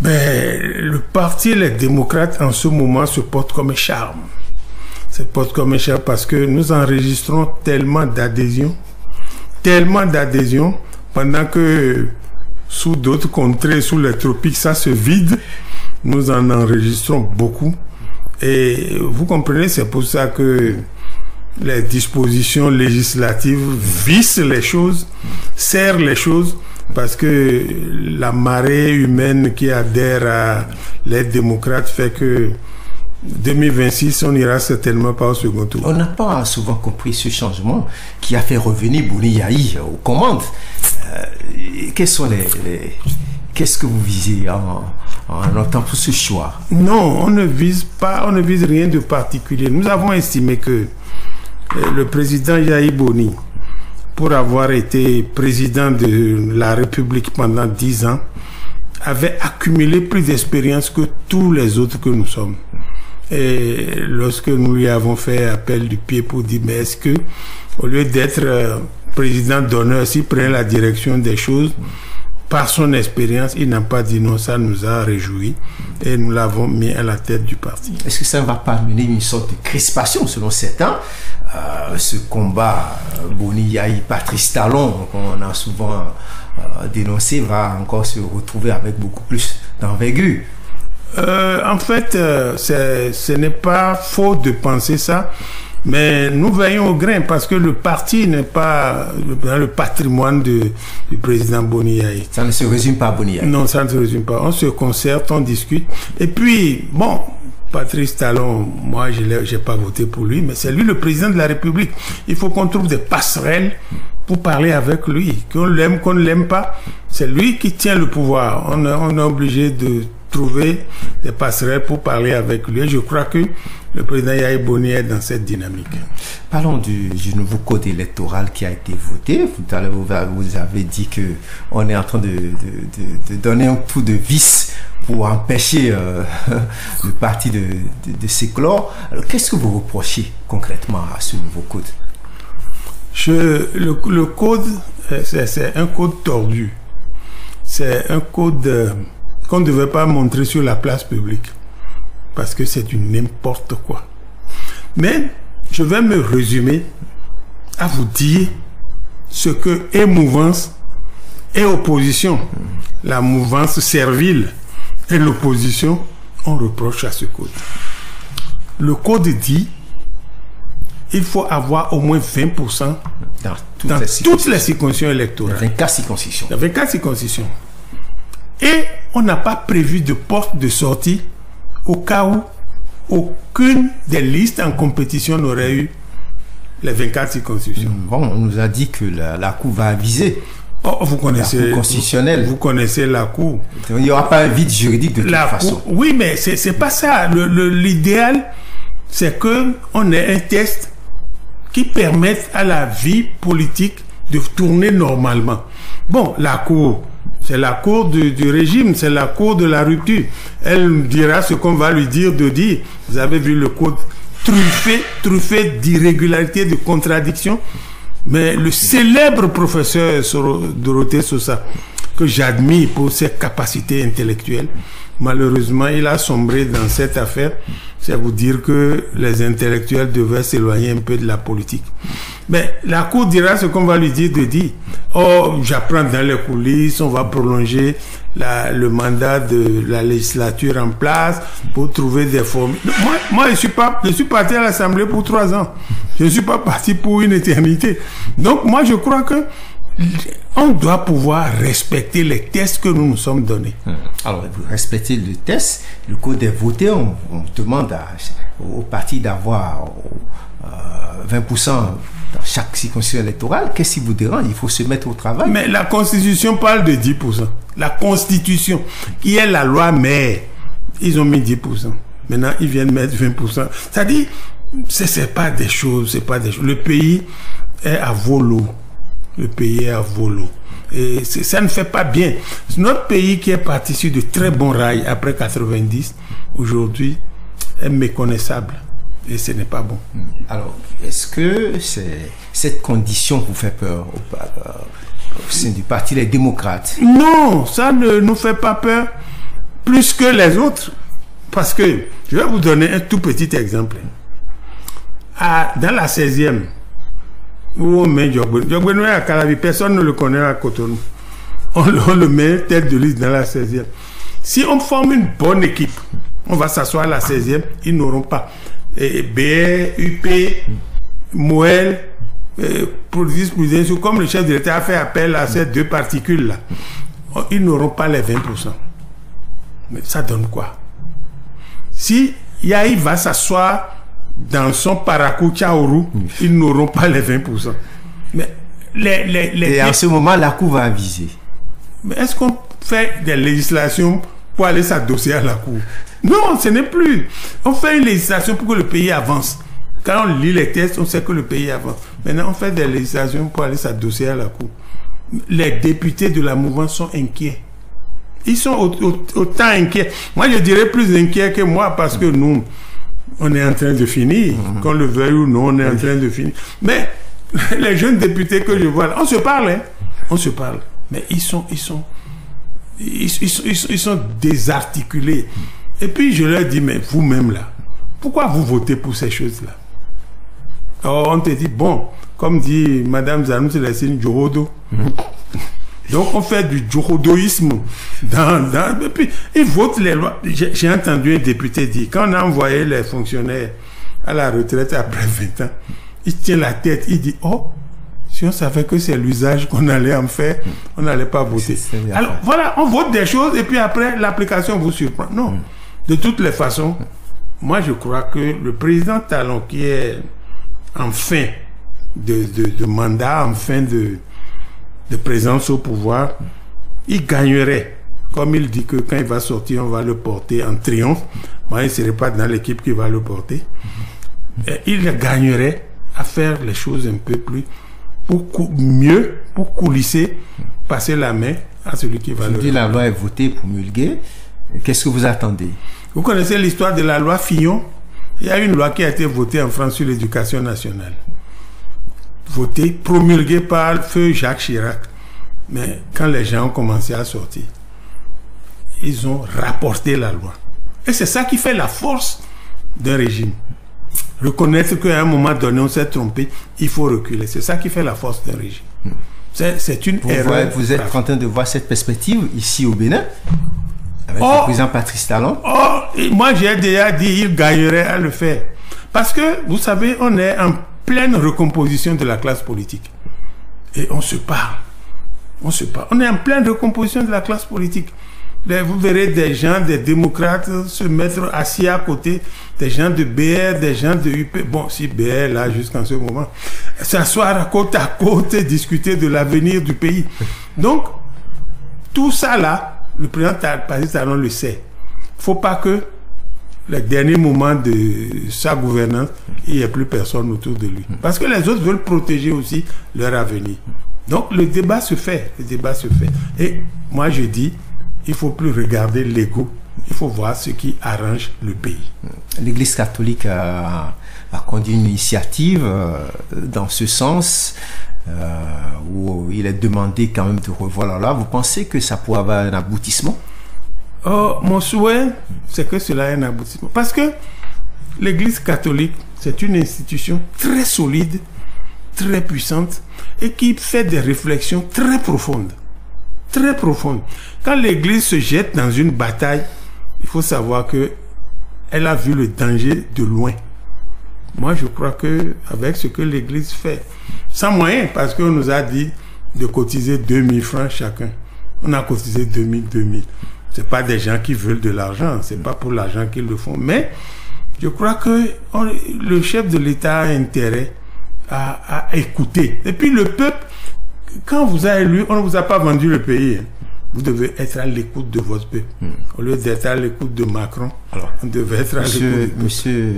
Ben, le parti Les Démocrates en ce moment se porte comme un charme. Se porte comme un charme parce que nous enregistrons tellement d'adhésions, pendant que sous d'autres contrées, sous les tropiques, ça se vide. Nous en enregistrons beaucoup. Et vous comprenez, c'est pour ça que les dispositions législatives vissent les choses, serrent les choses, parce que la marée humaine qui adhère à les démocrates fait que 2026, on n'ira certainement pas au second tour. On n'a pas souvent compris ce changement qui a fait revenir Boni Yayi aux commandes. Qu'est-ce que vous visez en entend pour ce choix? Non, on ne vise rien de particulier. Nous avons estimé que le président Yayi Boni, pour avoir été président de la République pendant 10 ans, avait accumulé plus d'expérience que tous les autres que nous sommes. Et lorsque nous lui avons fait appel du pied pour dire, mais est-ce que, au lieu d'être président d'honneur, s'il prenait la direction des choses, par son expérience, il n'a pas dit non, ça nous a réjouis et nous l'avons mis à la tête du parti. Est-ce que ça ne va pas amener une sorte de crispation selon certains? Ce combat Boni Yayi, Patrice Talon, qu'on a souvent dénoncé, va encore se retrouver avec beaucoup plus d'envergure. En fait, ce n'est pas faux de penser ça. Mais nous veillons au grain parce que le parti n'est pas dans le patrimoine du président Boni Yayi. Ça ne se résume pas à Boni Yayi. Non, ça ne se résume pas. On se concerte, on discute. Et puis, bon, Patrice Talon, moi, je n'ai pas voté pour lui, mais c'est lui le président de la République. Il faut qu'on trouve des passerelles pour parler avec lui. Qu'on l'aime, qu'on ne l'aime pas, c'est lui qui tient le pouvoir. On est obligé de trouver des passerelles pour parler avec lui. Et je crois que le président Yayi Boni est dans cette dynamique. Parlons du nouveau code électoral qui a été voté. Tout à l'heure, vous avez dit que on est en train de donner un coup de vis pour empêcher le parti de s'éclore. Alors, qu'est-ce que vous reprochez concrètement à ce nouveau code? Le code, c'est un code tordu. C'est un code qu'on ne devait pas montrer sur la place publique. Parce que c'est du n'importe quoi. Mais je vais me résumer à vous dire ce que est mouvance et opposition, la mouvance servile et l'opposition, on reproche à ce code. Le code dit il faut avoir au moins 20% dans toutes les circonscriptions électorales. 24 circonscriptions. 24 circonscriptions. Et on n'a pas prévu de porte de sortie au cas où aucune des listes en compétition n'aurait eu les 24 circonscriptions. Bon, on nous a dit que la Cour va aviser. Oh, vous connaissez la Cour constitutionnelle. Vous connaissez la Cour. Il n'y aura pas un vide juridique de toute façon. Oui, mais c'est pas ça. L'idéal, c'est qu'on ait un test qui permette à la vie politique de tourner normalement. Bon, la Cour, c'est la Cour du régime, c'est la Cour de la rupture. Elle dira ce qu'on va lui dire de dire. Vous avez vu le code truffé d'irrégularités, de contradictions. Mais le célèbre professeur Dorothée Sosa, que j'admire pour ses capacités intellectuelles, malheureusement, il a sombré dans cette affaire. C'est vous dire que les intellectuels devaient s'éloigner un peu de la politique. Mais la Cour dira ce qu'on va lui dire de dire. Oh, j'apprends dans les coulisses, on va prolonger le mandat de la législature en place pour trouver des formes. Moi, je suis parti à l'Assemblée pour 3 ans. Je ne suis pas parti pour une éternité. Donc, moi, je crois que on doit pouvoir respecter les tests que nous nous sommes donnés. Alors, vous respectez le test, le code est voté, on demande au parti d'avoir 20% dans chaque circonscription électorale. Qu'est-ce qui vous dérange? Il faut se mettre au travail. Mais la Constitution parle de 10%. La Constitution, qui est la loi mère, ils ont mis 10%. Maintenant, ils viennent mettre 20%. C'est-à-dire, c'est pas des choses, c'est pas des choses. Le pays est à volo. Le pays est à volo. Et ça ne fait pas bien. Notre pays qui est parti sur de très bons rails après 90, aujourd'hui, est méconnaissable. Et ce n'est pas bon. Alors, est-ce que cette condition vous fait peur au sein du parti Les Démocrates? Non, ça ne nous fait pas peur. plus que les autres. Parce que, je vais vous donner un tout petit exemple. Dans la 16e, où on met Diogbeno à Calavi, personne ne le connaît à Cotonou. On le met tête de liste dans la 16e. Si on forme une bonne équipe, on va s'asseoir à la 16e, ils n'auront pas. BR, UP, Moël, Prudence, comme le chef de l'État a fait appel à ces deux particules-là, ils n'auront pas les 20%. Mais ça donne quoi? Si Yahi va s'asseoir dans son Paracoucha Oru, ils n'auront pas les 20%. Mais et en ce moment, la Cour va aviser. Mais est-ce qu'on fait des législations pour aller s'adosser à la Cour? Non, ce n'est plus. On fait une législation pour que le pays avance. Quand on lit les textes, on sait que le pays avance. Maintenant, on fait des législations pour aller s'adosser à la Cour. Les députés de la mouvance sont inquiets. Ils sont autant inquiets. Moi, je dirais plus inquiets que moi parce que nous, on est en train de finir. Qu'on le veuille ou non, on est en train de finir. Mais les jeunes députés que je vois là, on se parle, hein. On se parle. Mais ils sont désarticulés. Et puis je leur dis, mais vous-même là, pourquoi vous votez pour ces choses-là? Alors on te dit, bon, comme dit Madame Zanou, c'est la signe Djohodo. Donc on fait du djohodoïsme. Et puis ils votent les lois. J'ai entendu un député dire, quand on a envoyé les fonctionnaires à la retraite après 20 ans, il tient la tête, il dit, oh, si on savait que c'est l'usage qu'on allait en faire, on n'allait pas voter. Alors voilà, on vote des choses et puis après l'application vous surprend. Non. De toutes les façons, moi je crois que le président Talon qui est en fin de mandat, en fin de présence au pouvoir, il gagnerait. Comme il dit que quand il va sortir, on va le porter en triomphe. Moi, il ne serait pas dans l'équipe qui va le porter. Et il gagnerait à faire les choses un peu plus, mieux, pour coulisser, passer la main à celui qui va le... Aujourd'hui, la loi est votée, promulguée. Qu'est-ce que vous attendez? Vous connaissez l'histoire de la loi Fillon? Il y a une loi qui a été votée en France sur l'éducation nationale. Votée, promulguée par feu Jacques Chirac. Mais quand les gens ont commencé à sortir, ils ont rapporté la loi. Et c'est ça qui fait la force d'un régime. Reconnaître qu'à un moment donné, on s'est trompé, il faut reculer. C'est ça qui fait la force d'un régime. C'est une erreur. Vous êtes en train de voir cette perspective ici au Bénin, avec le président Patrice Talon. Moi j'ai déjà dit il gagnerait à le faire. Parce que, vous savez, on est en pleine recomposition de la classe politique. Et on se parle. On se parle. On est en pleine recomposition de la classe politique. Vous verrez des gens, des démocrates se mettre assis à côté, des gens de BR, des gens de UP. Bon, si BR là jusqu'en ce moment, s'asseoir côte à côte et discuter de l'avenir du pays. Donc, tout ça là, le président Patrice Talon le sait. Il ne faut pas que les derniers moments de sa gouvernance, il n'y ait plus personne autour de lui. Parce que les autres veulent protéger aussi leur avenir. Donc, le débat se fait. Le débat se fait. Et moi, je dis, il ne faut plus regarder l'ego. Il faut voir ce qui arrange le pays. L'Église catholique a conduit une initiative dans ce sens, où il est demandé quand même de revoir la loi. Vous pensez que ça pourrait avoir un aboutissement? Mon souhait, c'est que cela ait un aboutissement. Parce que l'Église catholique, c'est une institution très solide, très puissante, et qui fait des réflexions très profondes. Très profondes. Quand l'Église se jette dans une bataille, il faut savoir que elle a vu le danger de loin. Moi, je crois que avec ce que l'Église fait, sans moyen, parce qu'on nous a dit de cotiser 2000 francs chacun. On a cotisé 2000. C'est pas des gens qui veulent de l'argent, c'est pas pour l'argent qu'ils le font. Mais je crois que le chef de l'État a intérêt à écouter. Et puis le peuple, quand vous a élu, on ne vous a pas vendu le pays. Vous devez être à l'écoute de votre peuple. Au lieu d'être à l'écoute de Macron, alors, on devait être à l'écoute. Monsieur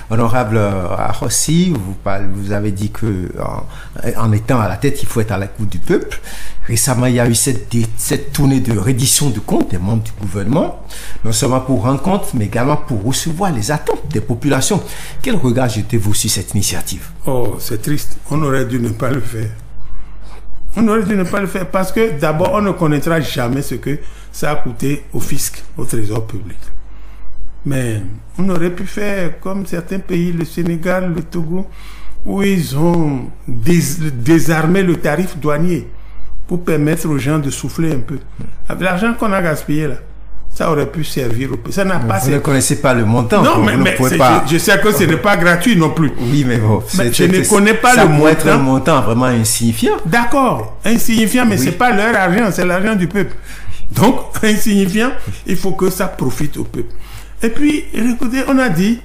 Honorable Arossi, vous avez dit que en étant à la tête, il faut être à l'écoute du peuple. Récemment, il y a eu cette tournée de reddition de comptes des membres du gouvernement, non seulement pour rendre compte, mais également pour recevoir les attentes des populations. Quel regard jetez-vous sur cette initiative? Oh, c'est triste. On aurait dû ne pas le faire. On aurait dû ne pas le faire parce que d'abord, on ne connaîtra jamais ce que ça a coûté au fisc, au trésor public. Mais on aurait pu faire comme certains pays, le Sénégal, le Togo, où ils ont désarmé le tarif douanier pour permettre aux gens de souffler un peu. Avec l'argent qu'on a gaspillé là, ça aurait pu servir au pays. Ça n'a pas. Vous ne connaissez pas le montant. Non, mais je sais que ce n'est pas gratuit non plus. Oui, mais bon, je ne connais pas le montant. Ça pourrait être un montant vraiment insignifiant. D'accord, insignifiant, mais c'est pas leur argent, c'est l'argent du peuple. Donc, insignifiant, il faut que ça profite au peuple. Et puis, écoutez, on a dit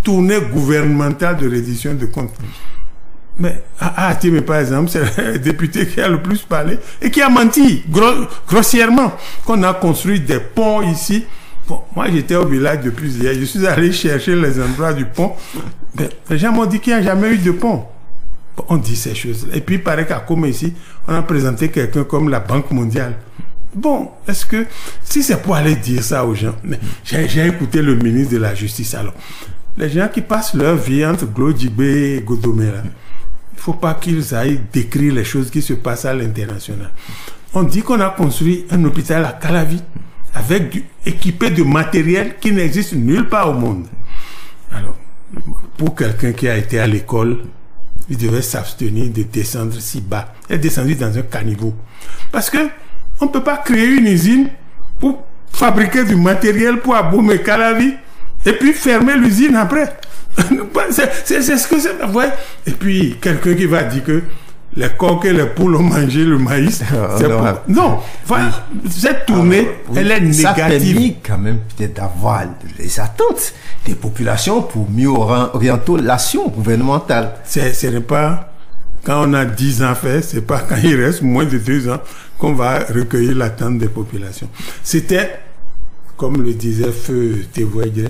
tournée gouvernementale de reddition de comptes. Mais mais par exemple, c'est le député qui a le plus parlé et qui a menti grossièrement qu'on a construit des ponts ici. Bon, moi, j'étais au village depuis hier. Je suis allé chercher les endroits du pont. Mais les gens m'ont dit qu'il n'y a jamais eu de pont. Bon, on dit ces choses. Et puis, il paraît qu'à Kome ici, on a présenté quelqu'un comme la Banque mondiale. Bon, est-ce que si c'est pour aller dire ça aux gens, j'ai écouté le ministre de la Justice alors. Les gens qui passent leur vie entre Glodjibé et Godomera, il ne faut pas qu'ils aillent décrire les choses qui se passent à l'international. On dit qu'on a construit un hôpital à Calavi équipé de matériel qui n'existe nulle part au monde. Alors, pour quelqu'un qui a été à l'école, il devait s'abstenir de descendre si bas. Il est descendu dans un caniveau. Parce que on ne peut pas créer une usine pour fabriquer du matériel pour abomber Calavi et puis fermer l'usine après. C'est ce que c'est. Ouais. Et puis, quelqu'un qui va dire que les coqs et les poules ont mangé le maïs. Non, voilà, cette tournée, elle est négative. Ça permet quand même peut-être d'avoir les attentes des populations pour mieux orienter l'action gouvernementale. Ce n'est pas quand on a 10 ans fait, c'est pas quand il reste moins de 2 ans qu'on va recueillir l'attente des populations. C'était, comme le disait Feu Tévoyé,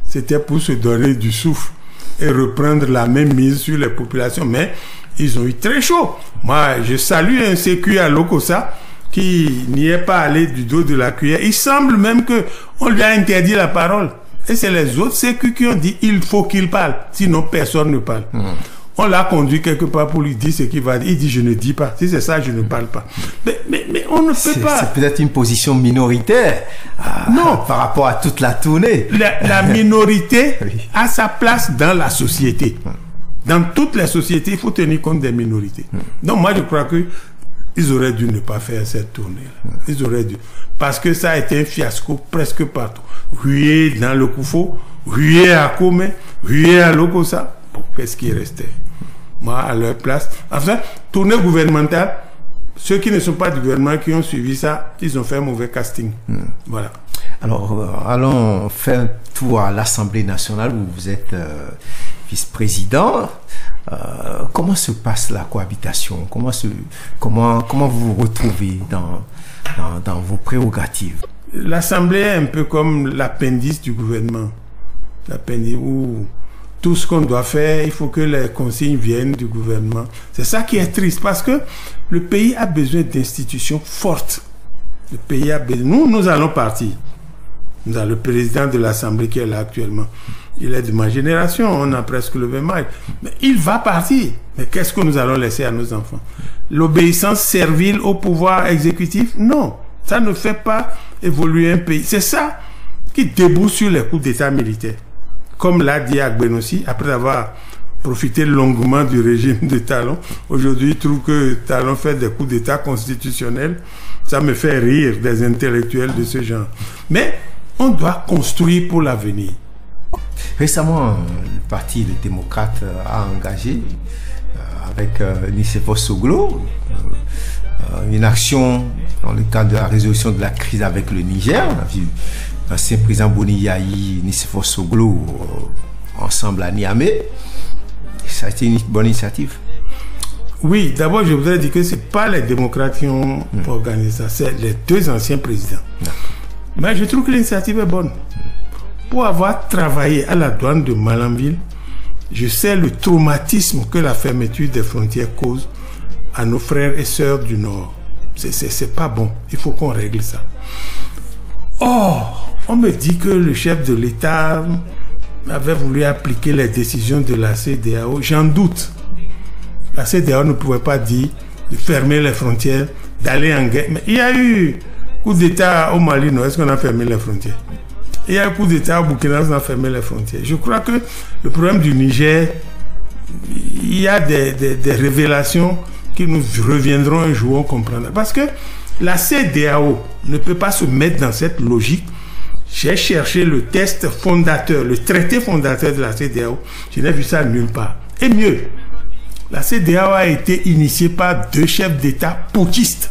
c'était pour se donner du souffle et reprendre la même mise sur les populations. Mais ils ont eu très chaud. Moi, je salue un sécu à Lokossa qui n'y est pas allé du dos de la cuillère. Il semble même que on lui a interdit la parole. Et c'est les autres sécu qui ont dit il faut qu'il parle, sinon personne ne parle. On l'a conduit quelque part pour lui dire ce qu'il va dire. Il dit je ne dis pas. Si c'est ça, je ne parle pas. Mais on ne peut pas. C'est peut-être une position minoritaire par rapport à toute la tournée. La minorité a sa place dans la société. Dans toutes les sociétés, il faut tenir compte des minorités. Donc moi, je crois que ils auraient dû ne pas faire cette tournée-là. Ils auraient dû. Parce que ça a été un fiasco presque partout. Hué dans le Koufo, hué à Kome, hué à Lokossa. Bon, qu'est-ce qui restait? Moi, à leur place. Enfin, tournée gouvernementale, ceux qui ne sont pas du gouvernement, qui ont suivi ça, ils ont fait un mauvais casting. Voilà. Alors, allons faire un tour à l'Assemblée nationale où vous êtes vice-président. Comment se passe la cohabitation? Comment vous vous retrouvez dans vos prérogatives? L'Assemblée est un peu comme l'appendice du gouvernement. L'appendice où tout ce qu'on doit faire, il faut que les consignes viennent du gouvernement. C'est ça qui est triste parce que le pays a besoin d'institutions fortes. Le pays a besoin. Nous allons partir. Nous avons le président de l'Assemblée qui est là actuellement. Il est de ma génération, on a presque le même âge. Mais il va partir. Mais qu'est-ce que nous allons laisser à nos enfants? L'obéissance servile au pouvoir exécutif? Non. Ça ne fait pas évoluer un pays. C'est ça qui débouche sur les coups d'État militaires. Comme l'a dit Agbenossi, après avoir profité longuement du régime de Talon, aujourd'hui il trouve que Talon fait des coups d'État constitutionnels. Ça me fait rire des intellectuels de ce genre. Mais on doit construire pour l'avenir. Récemment, le parti Les Démocrates a engagé avec Nicéphore Soglo une action dans le cadre de la résolution de la crise avec le Niger. On a vu l'ancien président Boni Yahi, Nicéphore Soglo ensemble à Niamey. Ça a été une bonne initiative. Oui, d'abord je voudrais dire que ce n'est pas les démocrates qui ont organisé ça, c'est les deux anciens présidents. Mais je trouve que l'initiative est bonne. Pour avoir travaillé à la douane de Malanville, je sais le traumatisme que la fermeture des frontières cause à nos frères et sœurs du Nord. C'est pas bon. Il faut qu'on règle ça. Or, on me dit que le chef de l'État avait voulu appliquer les décisions de la CEDEAO. J'en doute. La CEDEAO ne pouvait pas dire de fermer les frontières, d'aller en guerre. Mais il y a eu coup d'État au Mali, non, est-ce qu'on a fermé les frontières? Il y a un coup d'État au Burkina, on a fermé les frontières. Je crois que le problème du Niger, il y a des révélations qui nous reviendront un jour, on comprendra. Parce que la CEDEAO ne peut pas se mettre dans cette logique. J'ai cherché le texte fondateur, le traité fondateur de la CEDEAO. Je n'ai vu ça nulle part. Et mieux, la CEDEAO a été initiée par deux chefs d'État putschistes,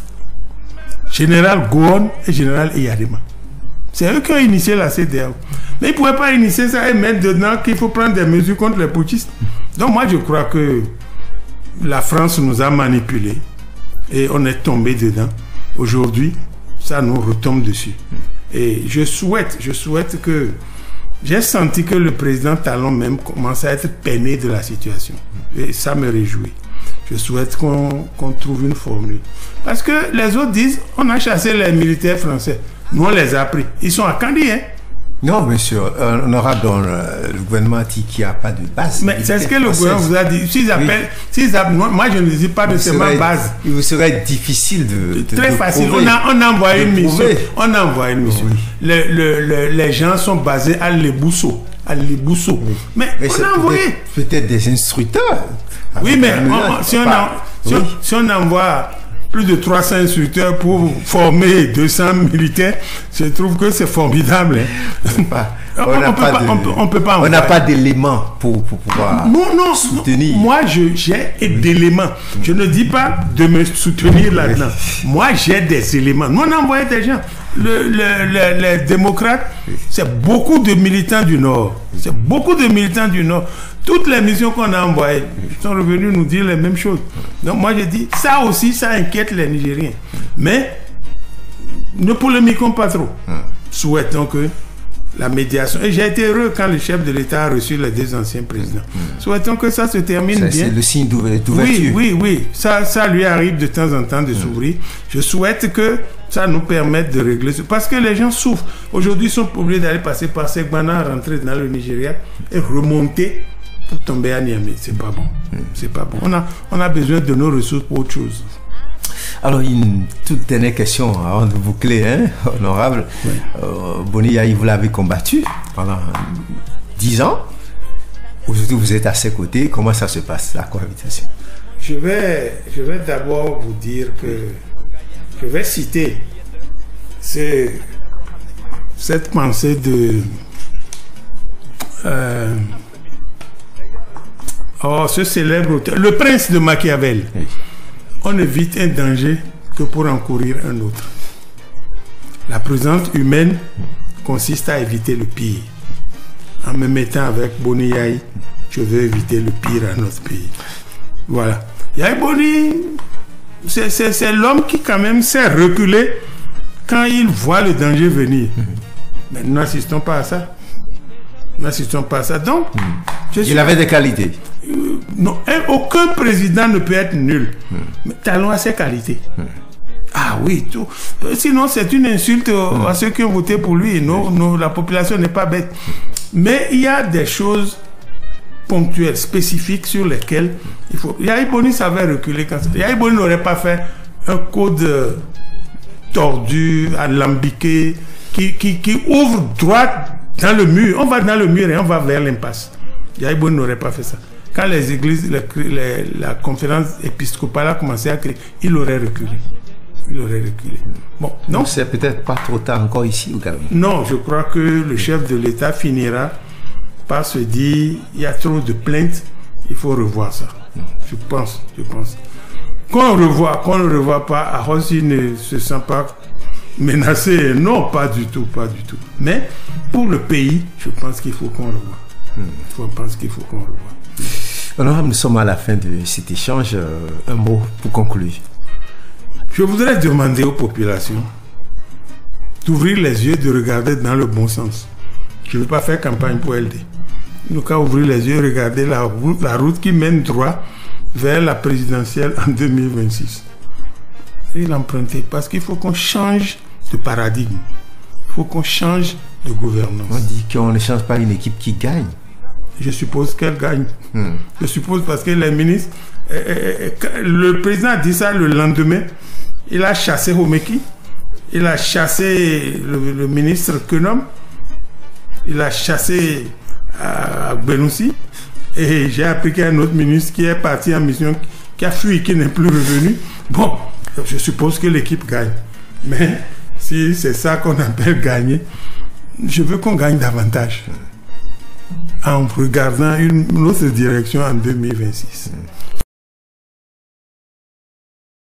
général Gowon et général Eyadema. C'est eux qui ont initié la CEDEAO. Mais ils ne pouvaient pas initier ça et mettre dedans qu'il faut prendre des mesures contre les putschistes. Donc moi je crois que la France nous a manipulés et on est tombé dedans. Aujourd'hui, ça nous retombe dessus. Et je souhaite que... J'ai senti que le président Talon même commence à être peiné de la situation. Et ça me réjouit. Je souhaite qu'on trouve une formule. Parce que les autres disent, on a chassé les militaires français. Nous, on les a pris. Ils sont à Kandi, hein? Non, monsieur, on aura dans le gouvernement dit qu'il n'y a pas de base. Mais c'est ce que le gouvernement vous a dit. S'ils appellent, moi je ne dis pas de seulement base. Il vous serait difficile de très facile. Prouver, on a envoyé une mission. On a envoyé une mission. Oui. Les gens sont basés à Lebousso. Oui. Mais on a envoyé. Peut-être des instructeurs. Oui, mais si on envoie plus de 300 instructeurs pour former 200 militaires, je trouve que c'est formidable. Hein. On peut pas. On n'a pas d'éléments pour pouvoir soutenir. Moi, j'ai d'éléments. Je ne dis pas de me soutenir là-dedans. Moi, j'ai des éléments. Nous, on a envoyé des gens. Les démocrates, c'est beaucoup de militants du Nord. C'est beaucoup de militants du Nord. Toutes les missions qu'on a envoyées sont revenus nous dire les mêmes choses. Donc moi je dis, ça aussi, ça inquiète les Nigériens. Mais ne polémiquons pas trop. Souhaitons que la médiation... Et j'ai été heureux quand le chef de l'État a reçu les deux anciens présidents. Souhaitons que ça se termine bien. C'est le signe d'ouverture. Oui. Ça lui arrive de temps en temps de s'ouvrir. Je souhaite que ça nous permette de régler ça. Parce que les gens souffrent. Aujourd'hui, ils sont obligés d'aller passer par Segbana, rentrer dans le Nigeria et remonter pour tomber à Niamey. C'est pas bon. C'est pas bon. On a besoin de nos ressources pour autre chose. Alors, une toute dernière question avant de boucler, hein, honorable. Oui. Boni Yayi, vous l'avez combattu pendant 10 ans. Aujourd'hui, vous êtes à ses côtés. Comment ça se passe, la cohabitation? Je vais d'abord vous dire que je vais citer cette pensée de ce célèbre auteur, le prince de Machiavel. Oui. On évite un danger que pour encourir un autre. La présence humaine consiste à éviter le pire. En me mettant avec Boni Yayi, je veux éviter le pire à notre pays. Voilà. Yayi Boni, c'est l'homme qui quand même sait reculer quand il voit le danger venir. Mais nous n'assistons pas à ça. N'assistons pas à ça. Donc, il avait des qualités. Non, aucun président ne peut être nul. Mais Talon a ses qualités. Ah oui, tout. Sinon, c'est une insulte à ceux qui ont voté pour lui. Non, la population n'est pas bête. Mais il y a des choses ponctuelles, spécifiques sur lesquelles il faut... Yayi Boni savait reculer quand ça. Yayi Boni n'aurait pas fait un code tordu, alambiqué, qui ouvre droit dans le mur. On va dans le mur et on va vers l'impasse. Yayi Boni n'aurait pas fait ça. Quand les églises, la conférence épiscopale a commencé à créer, il aurait reculé. Bon, donc c'est peut-être pas trop tard encore ici au Gabon. Non, je crois que le chef de l'État finira par se dire, il y a trop de plaintes, il faut revoir ça. Je pense. Qu'on ne revoit pas, Arossi ne se sent pas menacé. Non, pas du tout. Mais pour le pays, je pense qu'il faut qu'on revoie. Alors, nous sommes à la fin de cet échange. Un mot pour conclure. Je voudrais demander aux populations d'ouvrir les yeux et de regarder dans le bon sens. Je ne veux pas faire campagne pour LD. Nous qu'à ouvrir les yeux et regarder la route qui mène droit vers la présidentielle en 2026. Et l'emprunter parce qu'il faut qu'on change de paradigme. Il faut qu'on change de gouvernance. On dit qu'on ne change pas une équipe qui gagne. Je suppose qu'elle gagne. Je suppose parce que les ministres... le président a dit ça le lendemain. Il a chassé Homeki. il a chassé le ministre Kenom, il a chassé Benoussi, et j'ai appris qu'il y a un autre ministre qui est parti en mission, qui a fui, qui n'est plus revenu. Bon, je suppose que l'équipe gagne. Mais si c'est ça qu'on appelle gagner, je veux qu'on gagne davantage en regardant une autre direction en 2026.